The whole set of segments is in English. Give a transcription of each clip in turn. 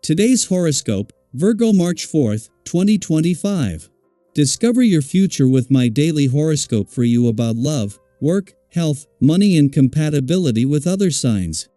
Today's horoscope, Virgo March 4th, 2025. Discover your future with my daily horoscope for you about love, work, health, money and compatibility with other signs.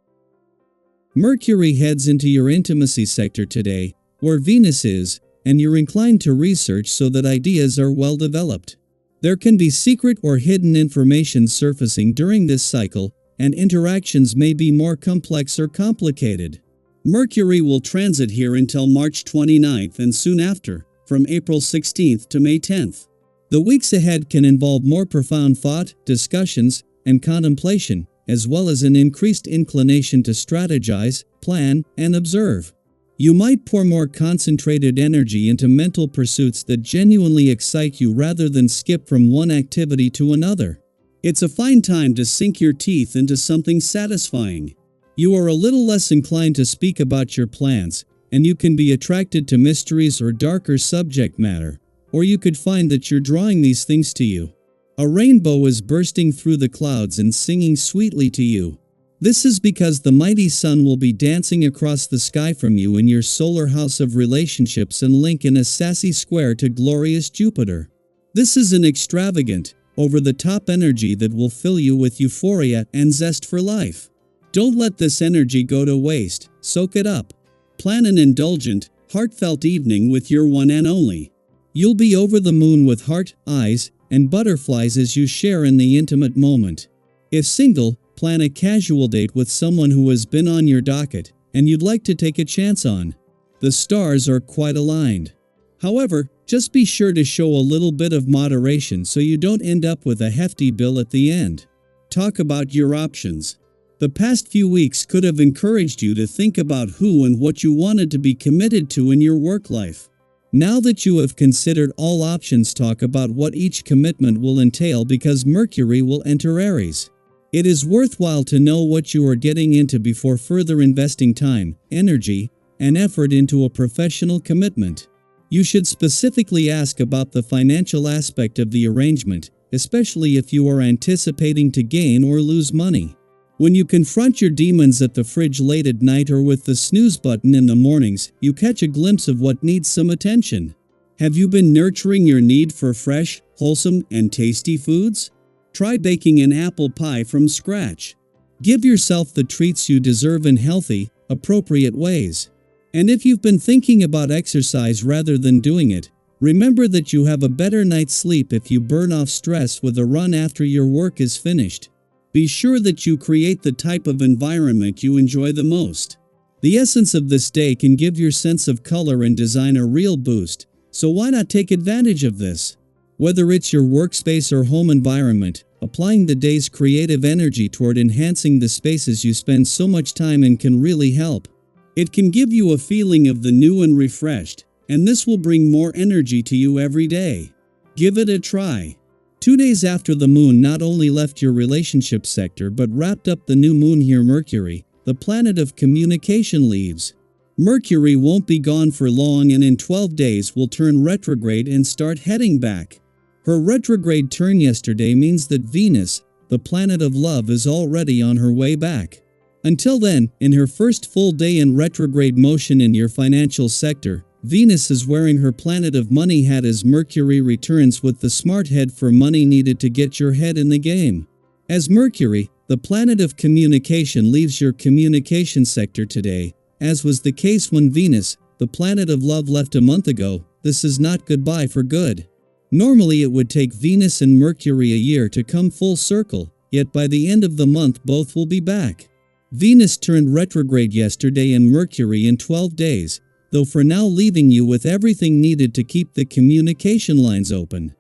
Mercury heads into your intimacy sector today, where Venus is, and you're inclined to research so that ideas are well developed. There can be secret or hidden information surfacing during this cycle, and interactions may be more complex or complicated. Mercury will transit here until March 29th and soon after, from April 16th to May 10th. The weeks ahead can involve more profound thought, discussions, and contemplation, as well as an increased inclination to strategize, plan, and observe. You might pour more concentrated energy into mental pursuits that genuinely excite you rather than skip from one activity to another. It's a fine time to sink your teeth into something satisfying. You are a little less inclined to speak about your plans, and you can be attracted to mysteries or darker subject matter, or you could find that you're drawing these things to you. A rainbow is bursting through the clouds and singing sweetly to you. This is because the mighty sun will be dancing across the sky from you in your solar house of relationships and link in a sassy square to glorious Jupiter. This is an extravagant, over-the-top energy that will fill you with euphoria and zest for life. Don't let this energy go to waste, soak it up. Plan an indulgent, heartfelt evening with your one and only. You'll be over the moon with heart, eyes, and butterflies as you share in the intimate moment. If single, plan a casual date with someone who has been on your docket, and you'd like to take a chance on. The stars are quite aligned. However, just be sure to show a little bit of moderation so you don't end up with a hefty bill at the end. Talk about your options. The past few weeks could have encouraged you to think about who and what you wanted to be committed to in your work life. Now that you have considered all options, talk about what each commitment will entail because Mercury will enter Aries. It is worthwhile to know what you are getting into before further investing time, energy, and effort into a professional commitment. You should specifically ask about the financial aspect of the arrangement, especially if you are anticipating to gain or lose money. When you confront your demons at the fridge late at night or with the snooze button in the mornings, you catch a glimpse of what needs some attention. Have you been nurturing your need for fresh, wholesome, and tasty foods? Try baking an apple pie from scratch. Give yourself the treats you deserve in healthy, appropriate ways. And if you've been thinking about exercise rather than doing it, remember that you have a better night's sleep if you burn off stress with a run after your work is finished. Be sure that you create the type of environment you enjoy the most. The essence of this day can give your sense of color and design a real boost, so why not take advantage of this? Whether it's your workspace or home environment, applying the day's creative energy toward enhancing the spaces you spend so much time in can really help. It can give you a feeling of the new and refreshed, and this will bring more energy to you every day. Give it a try. 2 days after the moon not only left your relationship sector but wrapped up the new moon here, Mercury, the planet of communication, leaves. Mercury won't be gone for long and in 12 days will turn retrograde and start heading back. Her retrograde turn yesterday means that Venus, the planet of love, is already on her way back. Until then, in her first full day in retrograde motion in your financial sector, Venus is wearing her planet of money hat as Mercury returns with the smart head for money needed to get your head in the game. As Mercury, the planet of communication, leaves your communication sector today, as was the case when Venus, the planet of love, left a month ago, this is not goodbye for good. Normally it would take Venus and Mercury a year to come full circle, yet by the end of the month both will be back. Venus turned retrograde yesterday and Mercury in 12 days, though for now leaving you with everything needed to keep the communication lines open.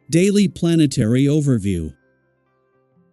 Daily Planetary Overview.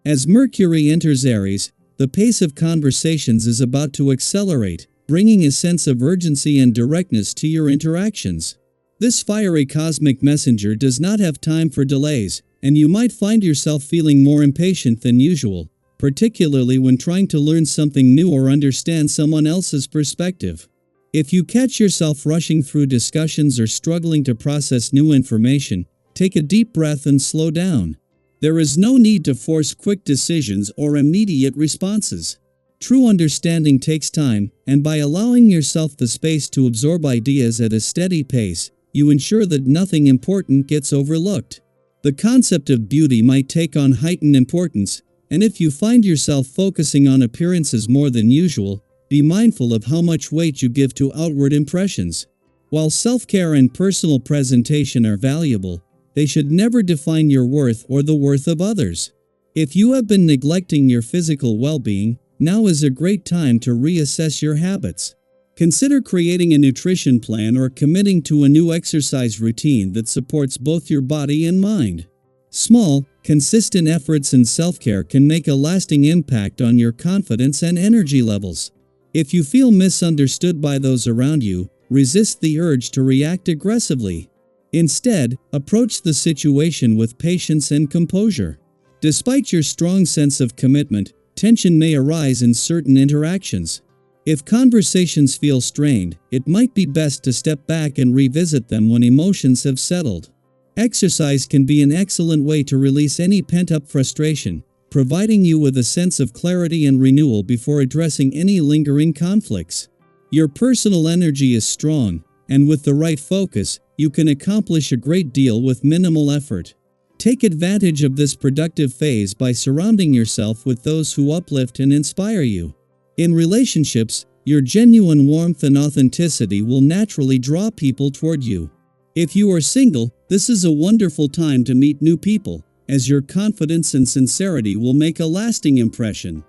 As Mercury enters Aries, the pace of conversations is about to accelerate, bringing a sense of urgency and directness to your interactions. This fiery cosmic messenger does not have time for delays, and you might find yourself feeling more impatient than usual, particularly when trying to learn something new or understand someone else's perspective. If you catch yourself rushing through discussions or struggling to process new information, take a deep breath and slow down. There is no need to force quick decisions or immediate responses. True understanding takes time, and by allowing yourself the space to absorb ideas at a steady pace, you ensure that nothing important gets overlooked. The concept of beauty might take on heightened importance, and if you find yourself focusing on appearances more than usual, be mindful of how much weight you give to outward impressions. While self-care and personal presentation are valuable, they should never define your worth or the worth of others. If you have been neglecting your physical well-being, now is a great time to reassess your habits. Consider creating a nutrition plan or committing to a new exercise routine that supports both your body and mind. Small, consistent efforts in self-care can make a lasting impact on your confidence and energy levels. If you feel misunderstood by those around you, resist the urge to react aggressively. Instead, approach the situation with patience and composure. Despite your strong sense of commitment, tension may arise in certain interactions. If conversations feel strained, it might be best to step back and revisit them when emotions have settled. Exercise can be an excellent way to release any pent-up frustration, providing you with a sense of clarity and renewal before addressing any lingering conflicts. Your personal energy is strong, and with the right focus, you can accomplish a great deal with minimal effort. Take advantage of this productive phase by surrounding yourself with those who uplift and inspire you. In relationships, your genuine warmth and authenticity will naturally draw people toward you. If you are single, this is a wonderful time to meet new people, as your confidence and sincerity will make a lasting impression.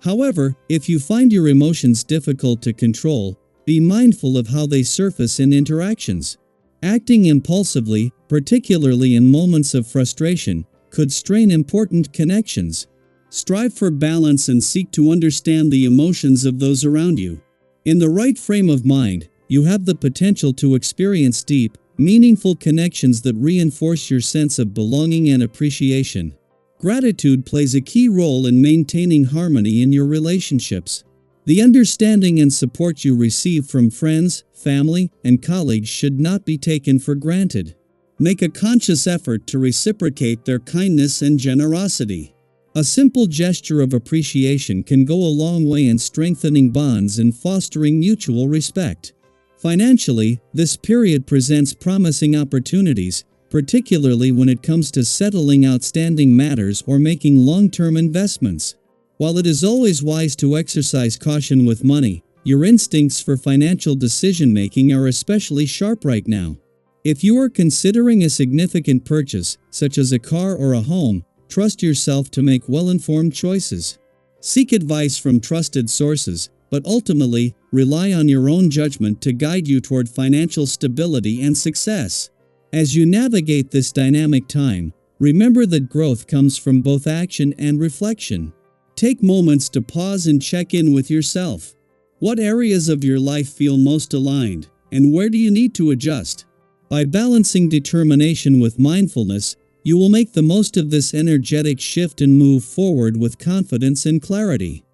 However, if you find your emotions difficult to control, be mindful of how they surface in interactions. Acting impulsively, particularly in moments of frustration, could strain important connections. Strive for balance and seek to understand the emotions of those around you. In the right frame of mind, you have the potential to experience deep, meaningful connections that reinforce your sense of belonging and appreciation. Gratitude plays a key role in maintaining harmony in your relationships. The understanding and support you receive from friends, family, and colleagues should not be taken for granted. Make a conscious effort to reciprocate their kindness and generosity. A simple gesture of appreciation can go a long way in strengthening bonds and fostering mutual respect. Financially, this period presents promising opportunities, particularly when it comes to settling outstanding matters or making long-term investments. While it is always wise to exercise caution with money, your instincts for financial decision-making are especially sharp right now. If you are considering a significant purchase, such as a car or a home, trust yourself to make well-informed choices. Seek advice from trusted sources, but ultimately, rely on your own judgment to guide you toward financial stability and success. As you navigate this dynamic time, remember that growth comes from both action and reflection. Take moments to pause and check in with yourself. What areas of your life feel most aligned, and where do you need to adjust? By balancing determination with mindfulness, you will make the most of this energetic shift and move forward with confidence and clarity.